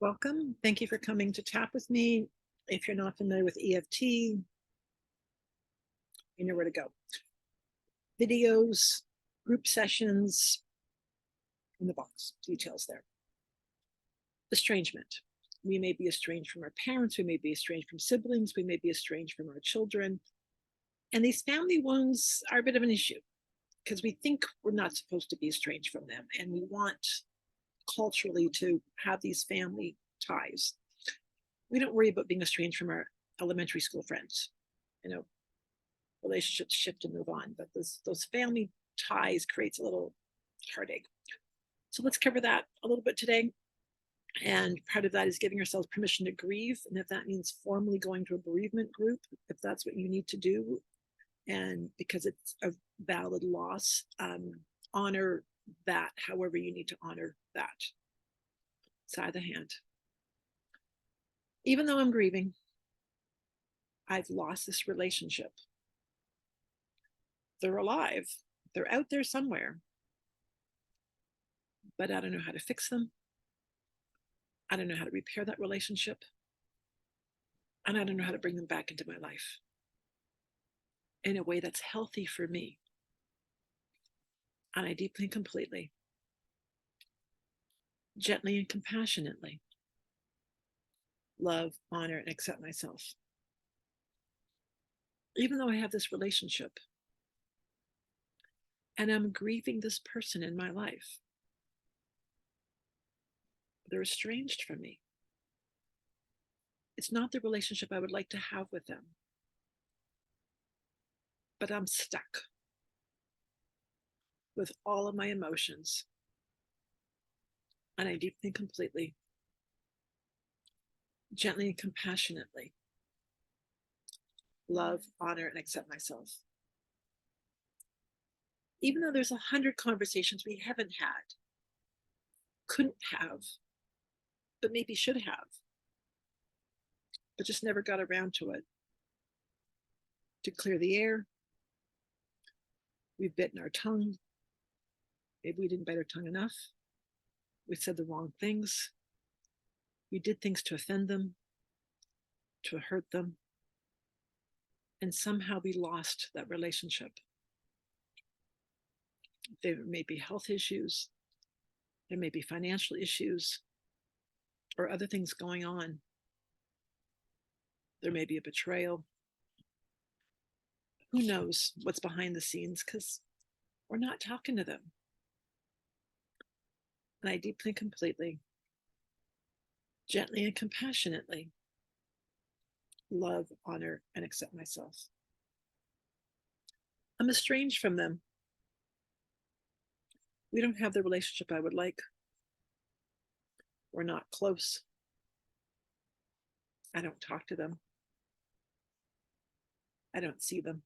Welcome. Thank you for coming to tap with me. If you're not familiar with EFT, you know where to go. Videos, group sessions, in the box, details there. Estrangement. We may be estranged from our parents, we may be estranged from siblings, we may be estranged from our children. And these family wounds are a bit of an issue because we think we're not supposed to be estranged from them. And we want culturally to have these family ties. We don't worry about being estranged from our elementary school friends. Relationships shift and move on, but those family ties creates a little heartache. So let's cover that a little bit today. And part of that is giving ourselves permission to grieve. And if that means formally going to a bereavement group, if that's what you need to do, and because it's a valid loss, honor that however you need to honor that side of the hand. Even though I'm grieving, I've lost this relationship. They're alive. They're out there somewhere. But I don't know how to fix them. I don't know how to repair that relationship. And I don't know how to bring them back into my life in a way that's healthy for me. And I deeply and completely, gently and compassionately love, honor, and accept myself. Even though I have this relationship and I'm grieving this person in my life, they're estranged from me. It's not the relationship I would like to have with them, but I'm stuck with all of my emotions. And I deeply and completely, gently and compassionately love, honor, and accept myself. Even though there's 100 conversations we haven't had, couldn't have, but maybe should have, but just never got around to it. To clear the air, we've bitten our tongue. Maybe we didn't bite our tongue enough. We said the wrong things. We did things to offend them, to hurt them. And somehow we lost that relationship. There may be health issues. There may be financial issues or other things going on. There may be a betrayal. Who knows what's behind the scenes because we're not talking to them. And I deeply and completely, gently and compassionately love, honor, and accept myself. I'm estranged from them. We don't have the relationship I would like. We're not close. I don't talk to them. I don't see them.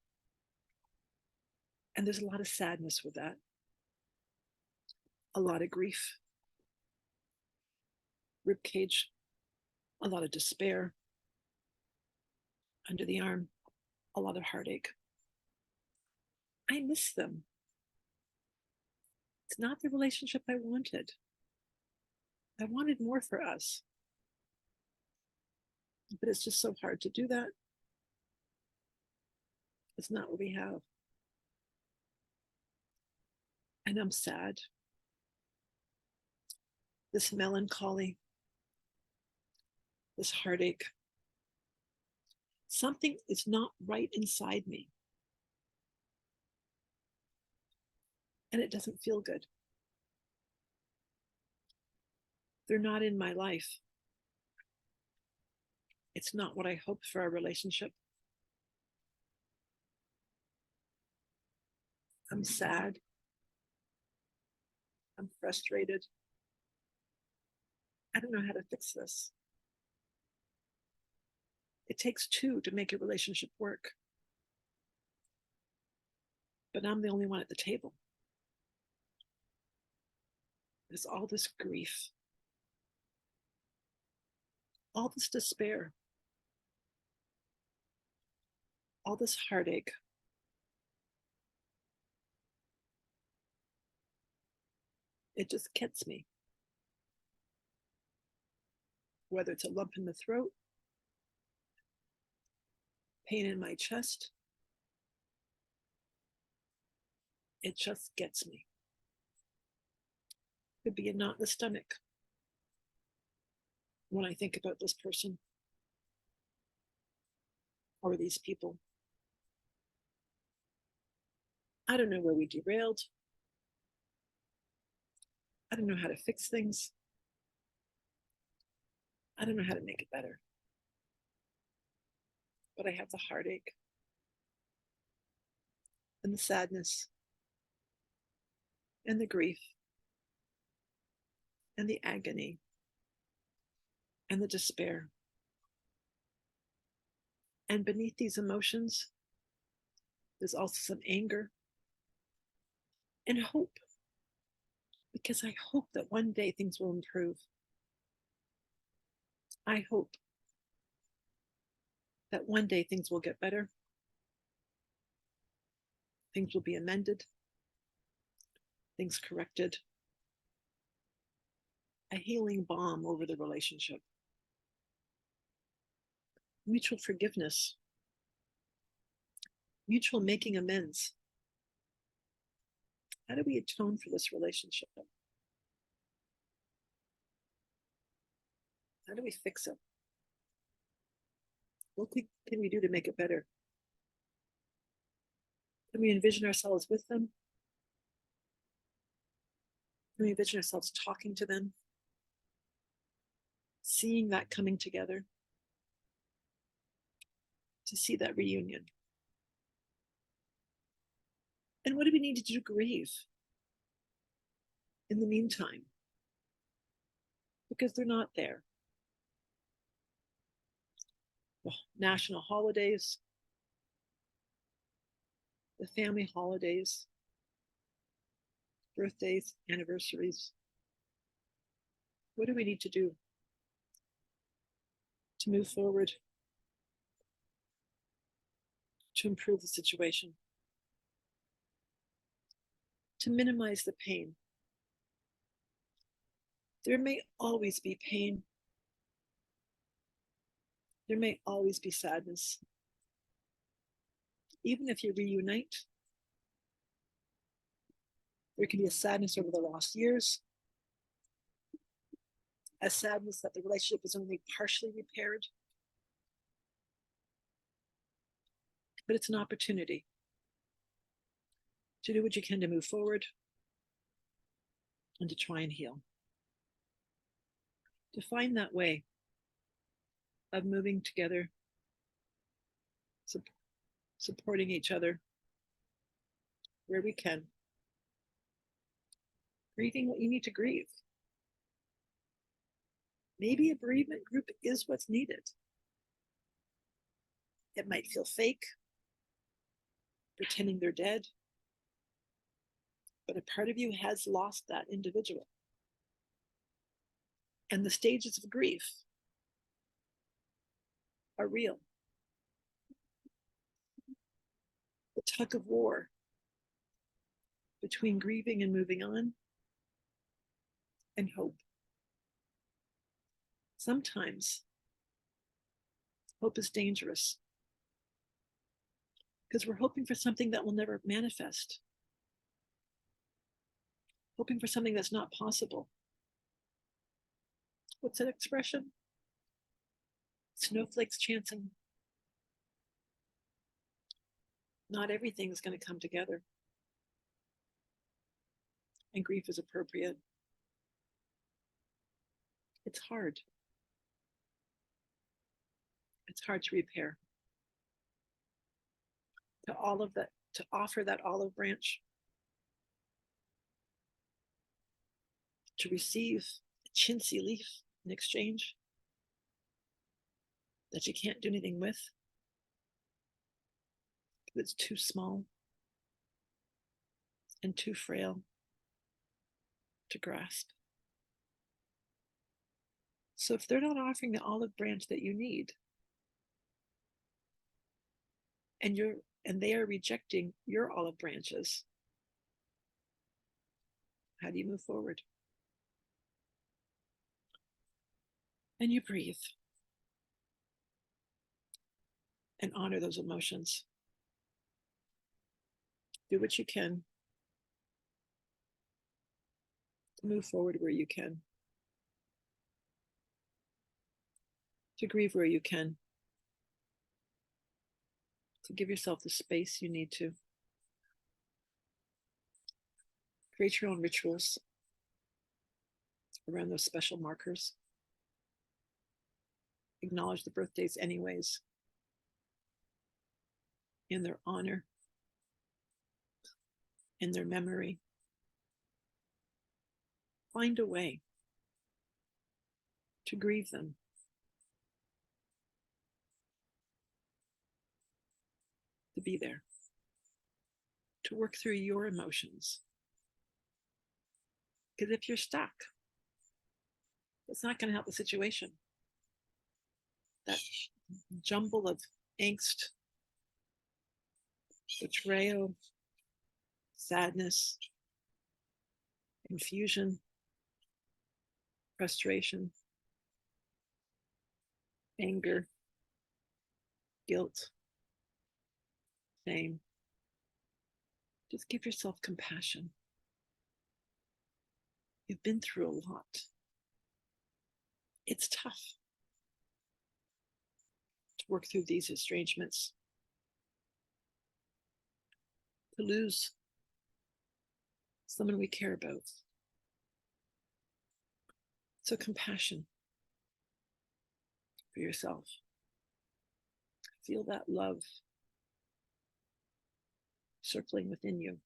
And there's a lot of sadness with that. A lot of grief. Ribcage. A lot of despair. Under the arm. A lot of heartache. I miss them. It's not the relationship I wanted. I wanted more for us. But it's just so hard to do that. It's not what we have. And I'm sad. This melancholy, this heartache, something is not right inside me. And it doesn't feel good. They're not in my life. It's not what I hoped for our relationship. I'm sad. I'm frustrated. I don't know how to fix this. It takes two to make a relationship work. But I'm the only one at the table. There's all this grief, all this despair, all this heartache. It just gets me. whether it's a lump in the throat, pain in my chest. It just gets me. Could be a knot in the stomach when I think about this person or these people. I don't know where we derailed. I don't know how to fix things. I don't know how to make it better. But I have the heartache and the sadness and the grief and the agony and the despair. And beneath these emotions, there's also some anger and hope, because I hope that one day things will improve. I hope that one day things will get better. Things will be amended. Things corrected. A healing balm over the relationship. Mutual forgiveness. Mutual making amends. How do we atone for this relationship? How do we fix it? What can we do to make it better? Can we envision ourselves with them? Can we envision ourselves talking to them? Seeing that coming together? To see that reunion? And what do we need to do to grieve in the meantime? Because they're not there. The national holidays, the family holidays, birthdays, anniversaries. What do we need to do to move forward, to improve the situation, to minimize the pain? There may always be pain. There may always be sadness. Even if you reunite, there can be a sadness over the lost years, a sadness that the relationship is only partially repaired. But it's an opportunity to do what you can to move forward and to try and heal. To find that way of moving together, supporting each other where we can, grieving what you need to grieve. Maybe a bereavement group is what's needed. It might feel fake, pretending they're dead, but a part of you has lost that individual. And the stages of grief are real. The tug of war between grieving and moving on and hope. Sometimes hope is dangerous because we're hoping for something that will never manifest, hoping for something that's not possible. What's that expression? Snowflakes chancing. Not everything is going to come together. And grief is appropriate. It's hard. It's hard to repair. To offer that olive branch, to receive a chintzy leaf in exchange that you can't do anything with, because it's too small and too frail to grasp. So if they're not offering the olive branch that you need, and they are rejecting your olive branches, how do you move forward? And you breathe and honor those emotions. Do what you can to move forward where you can, to grieve where you can, to give yourself the space you need to. Create your own rituals around those special markers. Acknowledge the birthdays anyways, in their honor, in their memory. Find a way to grieve them. To be there. To work through your emotions. Because if you're stuck, it's not going to help the situation. That jumble of angst, betrayal, sadness, confusion, frustration, anger, guilt, shame. Just give yourself compassion. You've been through a lot. It's tough to work through these estrangements, to lose someone we care about. So compassion for yourself. Feel that love circling within you,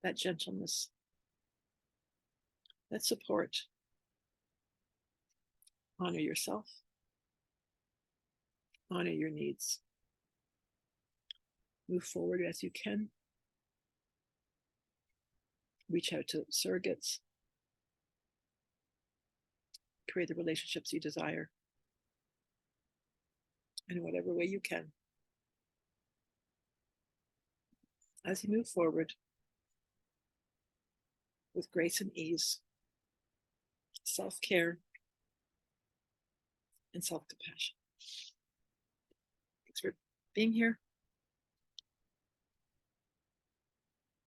that gentleness, that support. Honor yourself. Honor your needs. Move forward as you can. Reach out to surrogates. Create the relationships you desire in whatever way you can. As you move forward with grace and ease, self-care, and self-compassion. Thanks for being here.